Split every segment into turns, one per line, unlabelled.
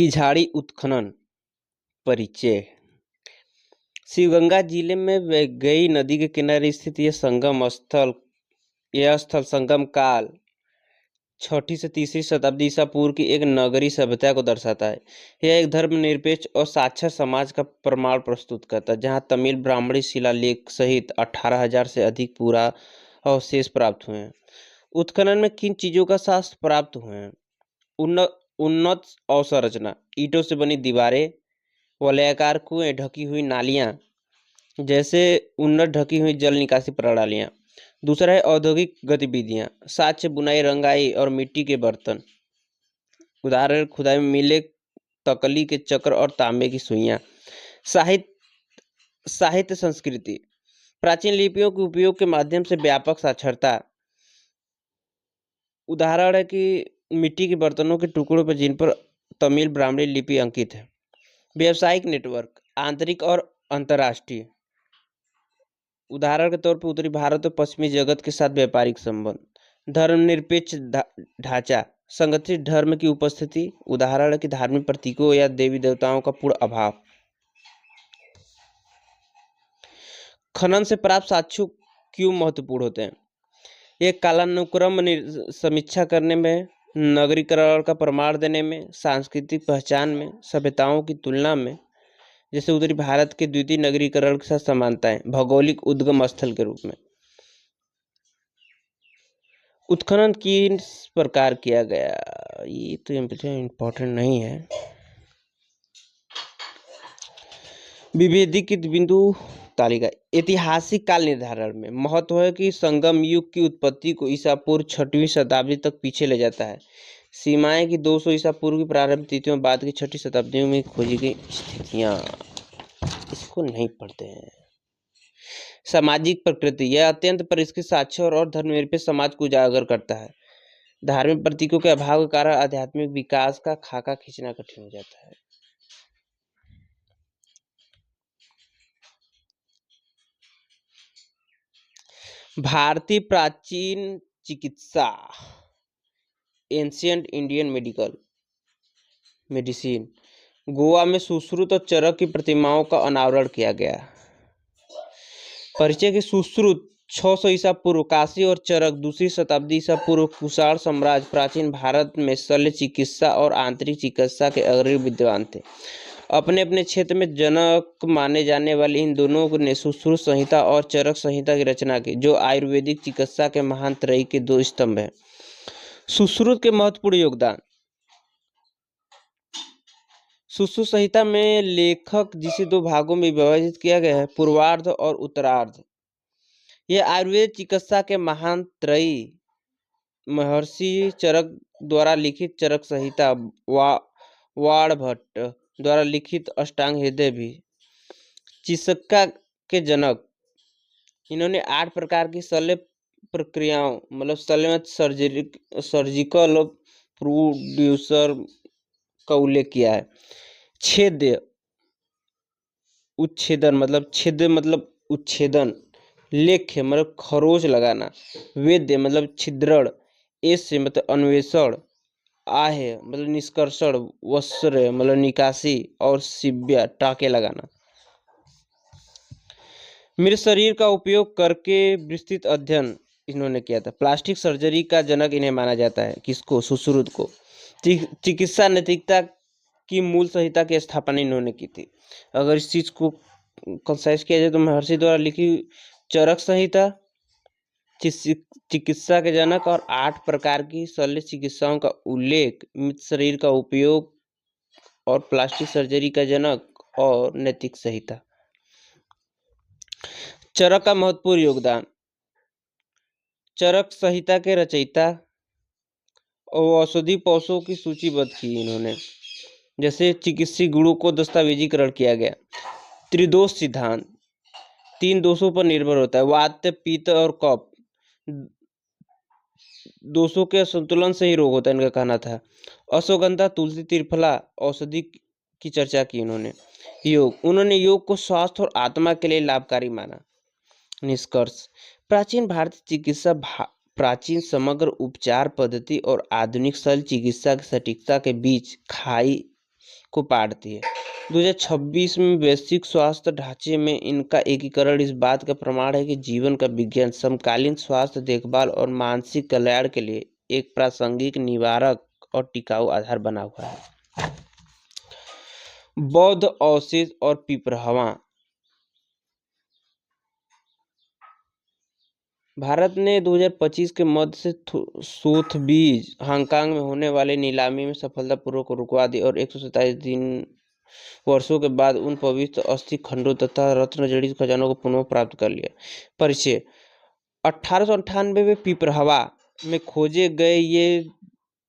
की झाड़ी उत्खनन परिचय। शिवगंगा जिले में वैगई नदी के किनारे स्थित यह स्थल संगम काल 6ठी से 3री शताब्दी ईसा पूर्व की एक नगरीय सभ्यता को दर्शाता है। यह एक धर्मनिरपेक्ष और साक्षर समाज का प्रमाण प्रस्तुत करता है, जहां तमिल ब्राह्मणी शिलालेख सहित 18,000 से अधिक पुरा अवशेष प्राप्त हुए हैं। उत्खनन में किन चीजों का साक्ष्य प्राप्त हुए हैं? उन्नत अवसंरचना, ईंटों से बनी दीवारें, वलयाकार कुएं, ढकी हुई नालियां जैसे उन्नत ढकी हुई जल निकासी प्रणालियां। दूसरा है औद्योगिक गतिविधियां, साक्ष्य, बुनाई, रंगाई और मिट्टी के बर्तन। उदाहरण खुदाई में मिले तकली के चक्र और तांबे की सुइयां। साहित्य संस्कृति, प्राचीन लिपियों के उपयोग के माध्यम से व्यापक साक्षरता। उदाहरण है कि मिट्टी के बर्तनों के टुकड़ों पर जिन पर तमिल ब्राह्मणी लिपि अंकित है। व्यावसायिक नेटवर्क, आंतरिक और अंतर्राष्ट्रीय। उदाहरण के तौर पर उत्तरी भारत और पश्चिमी जगत के साथ व्यापारिक संबंध। धर्मनिरपेक्ष ढांचा, संगठित धर्म की उपस्थिति। उदाहरण है कि धार्मिक प्रतीकों या देवी देवताओं का पूर्ण अभाव। खनन से प्राप्त साक्ष्य क्यों महत्वपूर्ण होते हैं? एक कालानुक्रम समीक्षा करने में, नगरीकरण का प्रमाण देने में, सांस्कृतिक पहचान में, सभ्यताओं की तुलना में, जैसे उत्तरी भारत के द्वितीय नगरीकरण के साथ समानताएं, भौगोलिक उद्गम स्थल के रूप में। उत्खनन किस प्रकार किया गया? ये तो इम्पोर्टेंट नहीं है। विभेदित बिंदु तालिका। ऐतिहासिक काल निर्धारण में महत्व है कि संगम युग की उत्पत्ति को ईसा पूर्व 6वीं शताब्दी तक पीछे ले जाता है। सीमाएं की 200 ईसा पूर्व की प्रारंभिक तिथियों बाद की 6ठी शताब्दी में खोजी गई स्थितियां, इसको नहीं पढ़ते हैं। सामाजिक प्रकृति, यह अत्यंत परिष्कृत साक्षर और धर्मनिरपेक्ष समाज को उजागर करता है। धार्मिक प्रतीकों के अभाव के कारण आध्यात्मिक विकास का खाका खींचना कठिन हो जाता है। भारतीय प्राचीन चिकित्सा, एंशिएंट इंडियन मेडिसिन। गोवा में सुश्रुत और चरक की प्रतिमाओं का अनावरण किया गया। परिचय की सुश्रुत 600 ईसा पूर्व, काशी और चरक 2री शताब्दी ईसा पूर्व। कुषाण साम्राज्य, प्राचीन भारत में शल्य चिकित्सा और आंतरिक चिकित्सा के अग्रणी विद्वान थे। अपने अपने क्षेत्र में जनक माने जाने वाले इन दोनों ने सुश्रुत संहिता और चरक संहिता की रचना की, जो आयुर्वेदिक चिकित्सा के महान त्रयी के 2 स्तंभ हैं। सुश्रुत के महत्वपूर्ण योगदान। सुश्रुत संहिता में लेखक जिसे 2 भागों में विभाजित किया गया है, पूर्वार्ध और उत्तरार्ध। यह आयुर्वेद चिकित्सा के महान त्रयी महर्षि चरक द्वारा लिखित चरक संहिता, वाणभट्ट द्वारा लिखित अष्टांग हृदय भी। चिकित्सा के जनक, इन्होंने 8 प्रकार की शल्य प्रक्रियाओं, मतलब शल्य सर्जिकल प्रोड्यूसर का उल्लेख किया है। छेद्य, उच्छेदन मतलब छेद मतलब उच्छेदन। लेख्य मतलब खरोच लगाना। वेद्य मतलब छिद्रण। एस्य मतलब अन्वेषण। आहे मतलब निष्कर्षण। वस्त्र मतलब निकासी। और शिव्या टाके लगाना। मेरे शरीर का उपयोग करके विस्तृत अध्ययन इन्होंने किया था। प्लास्टिक सर्जरी का जनक इन्हें माना जाता है। किसको? सुश्रुत को। चिकित्सा नैतिकता की मूल संहिता की स्थापना इन्होंने की थी। अगर इस चीज को कंसाइज किया जाए तो महर्षि द्वारा लिखी चरक संहिता, चिकित्सा के जनक और 8 प्रकार की शल्य चिकित्साओं का उल्लेख, मृत शरीर का उपयोग और प्लास्टिक सर्जरी का जनक और नैतिक संहिता। चरक का महत्वपूर्ण योगदान। चरक संहिता के रचयिता और औषधि पौषों की सूचीबद्ध की इन्होंने, जैसे चिकित्सीय गुणों को दस्तावेजीकरण किया गया। त्रिदोष सिद्धांत 3 दोषों पर निर्भर होता है, वात, पित्त और कफ। दोषों के संतुलन से ही रोग होता है, इनका कहना था। अश्वगंधा, तुलसी, त्रिफला औषधि की चर्चा की इन्होंने। योग, उन्होंने योग को स्वास्थ्य और आत्मा के लिए लाभकारी माना। निष्कर्ष, प्राचीन भारतीय चिकित्सा प्राचीन समग्र उपचार पद्धति और आधुनिक शल्य चिकित्सा की सटीकता के बीच खाई को पाटती है। 2026 में वैश्विक स्वास्थ्य ढांचे में इनका एकीकरण इस बात का प्रमाण है कि जीवन का विज्ञान समकालीन स्वास्थ्य देखभाल और मानसिक कल्याण के लिए एक प्रासंगिक निवारक और टिकाऊ आधार बना हुआ है। बौद्ध अवशेष और पिपरहवा। भारत ने 2025 के मध्य से सोथबीज हांगकांग में होने वाले नीलामी में सफलतापूर्वक रुकवा दी और 127 वर्षों के बाद उन पवित्र अस्थि खंडों तथा रत्न जड़ित खजानों को पुनः प्राप्त कर लिया। परिचय। 1898 में पिपरहवा में खोजे गए ये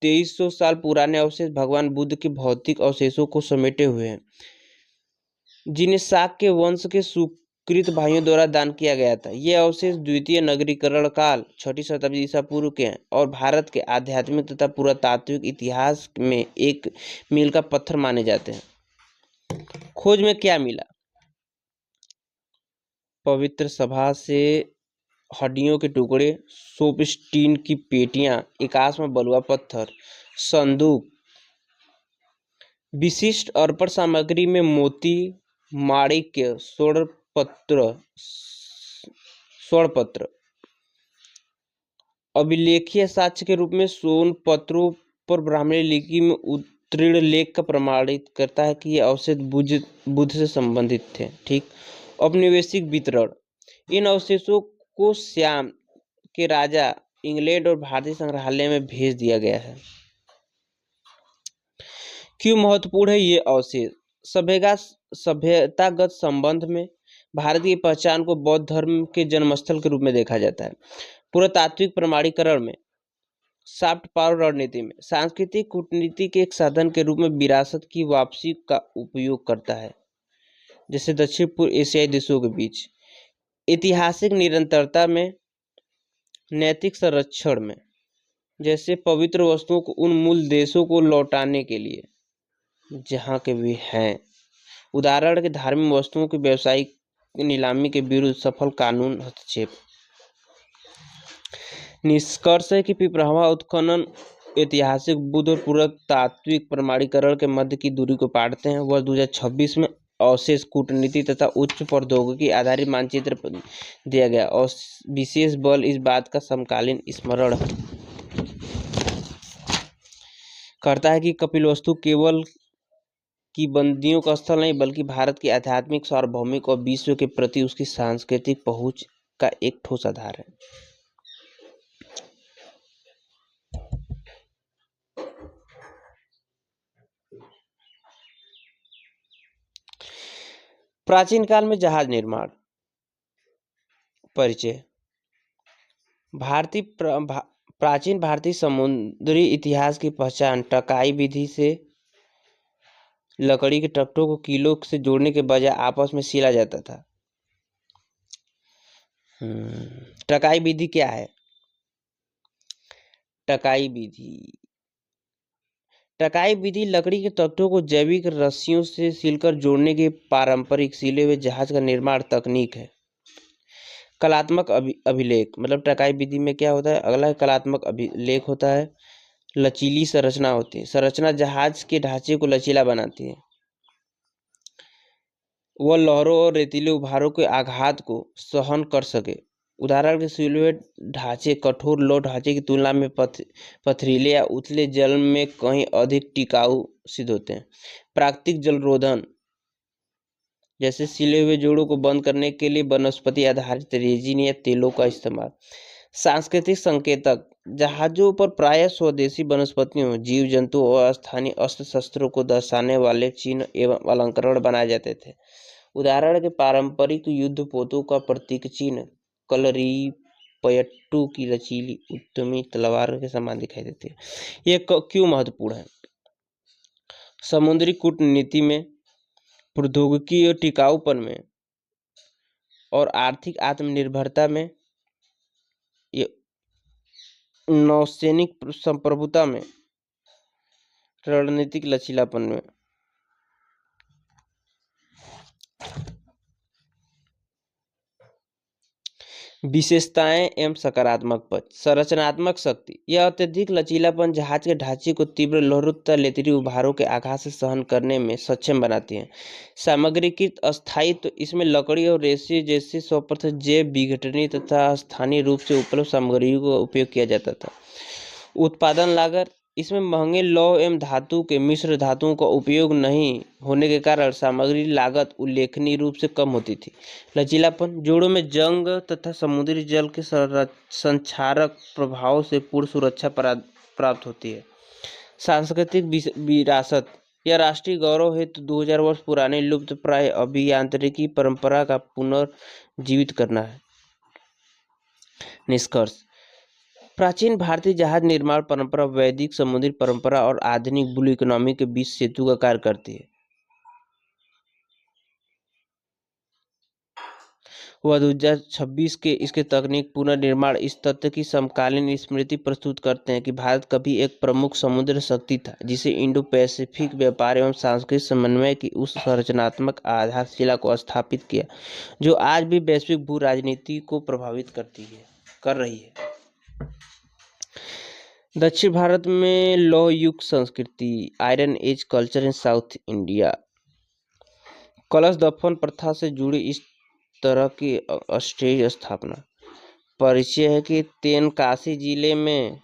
2300 साल पुराने अवशेष भगवान बुद्ध के भौतिक अवशेषों को समेटे हुए हैं, जिन्हें शाक्य वंश के सुकृत भाइयों द्वारा दान किया गया था। ये अवशेष द्वितीय नगरीकरण काल 6वीं शताब्दी ईसा पूर्व के हैं और भारत के आध्यात्मिक तथा पुरातात्विक इतिहास में एक मील का पत्थर माने जाते हैं। खोज में क्या मिला? पवित्र सभा से हड्डियों के टुकड़े, सोपस्टीन की पेटियां, एकाश्म बलुआ पत्थर, संदूक, विशिष्ट अर्पण सामग्री में मोती, माणिक्य, स्वर्णपत्र, अभिलेखीय साक्ष्य के रूप में सोन पत्रों पर ब्राह्मणी लिपि में उत्तीर्ण लेख का प्रमाणित करता है कि ये अवशेष बुद्ध से संबंधित थे। ठीक। औपनिवेशिक वितरण। इन अवशेषों को श्याम के राजा, इंग्लैंड और भारतीय संग्रहालय में भेज दिया गया है। क्यों महत्वपूर्ण है ये अवशेष? सभ्यतागत संबंध में भारत की पहचान को बौद्ध धर्म के जन्मस्थल के रूप में देखा जाता है। पुरातात्विक प्रमाणीकरण में, सॉफ्ट पावर रणनीति में, सांस्कृतिक कूटनीति के एक साधन के रूप में विरासत की वापसी का उपयोग करता है, जैसे दक्षिण पूर्व एशियाई देशों के बीच। ऐतिहासिक निरंतरता में, नैतिक संरक्षण में, जैसे पवित्र वस्तुओं को उन मूल देशों को लौटाने के लिए जहाँ के भी हैं। उदाहरण के धार्मिक वस्तुओं की व्यावसायिक नीलामी के विरुद्ध सफल कानून हस्तक्षेप। निष्कर्ष है कि पिपरहवा उत्खनन ऐतिहासिक बुद्ध और पुरातात्विक प्रमाणीकरण के मध्य की दूरी को पाटते हैं। वर्ष 2026 में अवशेष कूटनीति तथा उच्च प्रौद्योगिकी आधारित मानचित्र दिया गया और विशेष बल इस बात का समकालीन स्मरण करता है कि कपिलवस्तु केवल की बंदियों का स्थल नहीं, बल्कि भारत की आध्यात्मिक, सार्वभौमिक और विश्व के प्रति उसकी सांस्कृतिक पहुंच का एक ठोस आधार है। प्राचीन काल में जहाज निर्माण। परिचय। प्राचीन भारतीय समुद्री इतिहास की पहचान टकाई विधि से लकड़ी के टकटों को कीलों से जोड़ने के बजाय आपस में सिला जाता था। टकाई विधि क्या है? टकाई विधि लकड़ी के तख्तों को जैविक रस्सियों से सिलकर जोड़ने की पारंपरिक सिले हुए जहाज का निर्माण तकनीक है। कलात्मक अभिलेख मतलब टकाई विधि में क्या होता है? अगला कलात्मक अभिलेख होता है। लचीली संरचना होती है। संरचना जहाज के ढांचे को लचीला बनाती है। वह लहरों और रेतीले उभारों के आघात को सहन कर सके। उदाहरण के सिलुएट ढांचे कठोर लौह ढांचे की तुलना में पथरीले या उथले जल में कहीं अधिक टिकाऊ सिद्ध होते हैं। प्राकृतिक जलरोधन, जैसे सिले हुए जोड़ों को बंद करने के लिए वनस्पति आधारित रेजिन या तेलों का इस्तेमाल। सांस्कृतिक संकेतक, जहाजों पर प्रायः स्वदेशी वनस्पतियों, जीव जंतु और स्थानीय अस्त्र शस्त्रों को दर्शाने वाले चिन्ह एवं अलंकरण बनाए जाते थे। उदाहरण के पारंपरिक युद्ध पोतों का प्रतीक चिन्ह कलरीपयट्टू की लचीली उत्तमी तलवार के समान दिखाई देती है। यह क्यों महत्वपूर्ण है? समुद्री कूटनीति में, प्रौद्योगिकी और टिकाऊपन में और आर्थिक आत्मनिर्भरता में, नौसैनिक संप्रभुता में, रणनीतिक लचीलापन में। विशेषताएं एवं सकारात्मक पक्ष। संरचनात्मक शक्ति, यह अत्यधिक लचीलापन जहाज के ढांचे को तीव्र लहरों तथा लेतरी उभारों के आघात से सहन करने में सक्षम बनाती है। सामग्रीकृत अस्थायित्व, इसमें लकड़ी और रेशे जैसे 100% जैव विघटनीय तथा स्थानीय रूप से उपलब्ध सामग्रियों का उपयोग किया जाता था। उत्पादन लागत, इसमें महंगे लौह एवं धातु के मिश्र धातुओं का उपयोग नहीं होने के कारण सामग्री लागत उल्लेखनीय रूप से कम होती थी। लचीलापन, जोड़ों में जंग तथा समुद्री जल के संक्षारक प्रभाव से पूर्ण सुरक्षा प्राप्त होती है। सांस्कृतिक विरासत, यह राष्ट्रीय गौरव हेतु 2000 वर्ष पुराने लुप्त प्राय अभियांत्रिकी परंपरा का पुनर्जीवित करना है। निष्कर्ष, प्राचीन भारतीय जहाज निर्माण परंपरा वैदिक समुद्री परंपरा और आधुनिक ब्लू इकोनॉमी के बीच सेतु का कार्य करती है। वह 2026 के इसके तकनीक पुनर्निर्माण इस तथ्य की समकालीन स्मृति प्रस्तुत करते हैं कि भारत कभी एक प्रमुख समुद्र शक्ति था, जिसे इंडो पैसिफिक व्यापार एवं सांस्कृतिक समन्वय की उस संरचनात्मक आधारशिला को स्थापित किया जो आज भी वैश्विक भू राजनीति को प्रभावित कर रही है। दक्षिण भारत में लौह युग संस्कृति, iron age culture in South India. कलश दफन प्रथा से जुड़ी इस तरह की अस्थायी स्थापना। परिचय है कि तेनकासी जिले में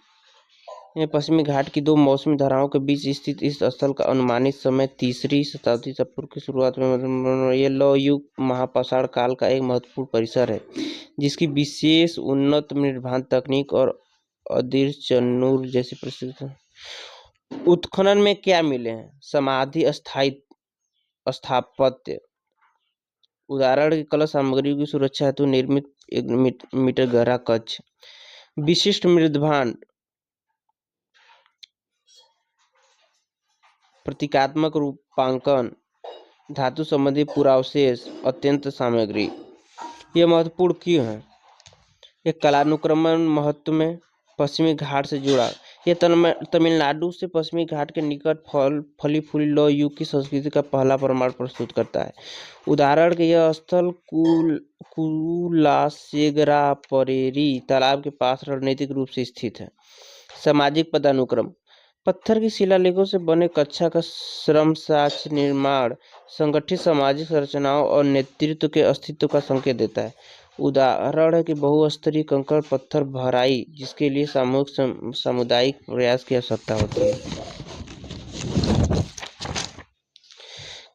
पश्चिमी घाट की दो मौसमी धाराओं के बीच स्थित इस स्थल का अनुमानित समय 3री शताब्दी पूर्व की शुरुआत में। यह लौह युग महापाषाण काल का एक महत्वपूर्ण परिसर है, जिसकी विशेष उन्नत निर्माण तकनीक और अदिर चन्नूर जैसी प्रसिद्ध उत्खनन में क्या मिले हैं? समाधि स्थापत्य, उदाहरण की कला सामग्रियों की सुरक्षा हेतु निर्मित 1 मीटर गहरा कक्ष। विशिष्ट मृदभांड, प्रतीकात्मक रूपांकन, धातु संबंधी पुरावशेष, अत्यंत सामग्री। यह महत्वपूर्ण क्यों है? यह कलानुक्रमण महत्व में पश्चिमी घाट से जुड़ा। यह तमिलनाडु से पश्चिमी घाट के निकट फली फूली लौह युग की संस्कृति का पहला प्रमाण प्रस्तुत करता है। उदाहरण के यह स्थल कुलाशेगरापरेरी तालाब के पास रणनीतिक रूप से स्थित है। सामाजिक पदानुक्रम, पत्थर की शिलालेखों से बने कक्षा का श्रम साक्ष्य निर्माण संगठित सामाजिक संरचनाओं और नेतृत्व के अस्तित्व का संकेत देता है। उदाहरण है कि बहुस्तरीय कंकड़ पत्थर भराई, जिसके लिए सामुदायिक प्रयास की आवश्यकता होती है।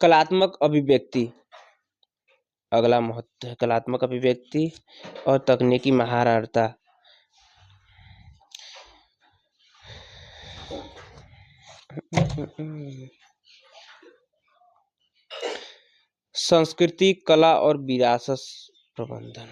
कलात्मक अभिव्यक्ति, अगला महत्व है कलात्मक अभिव्यक्ति और तकनीकी महारता। संस्कृति, कला और विरासत प्रबंधन।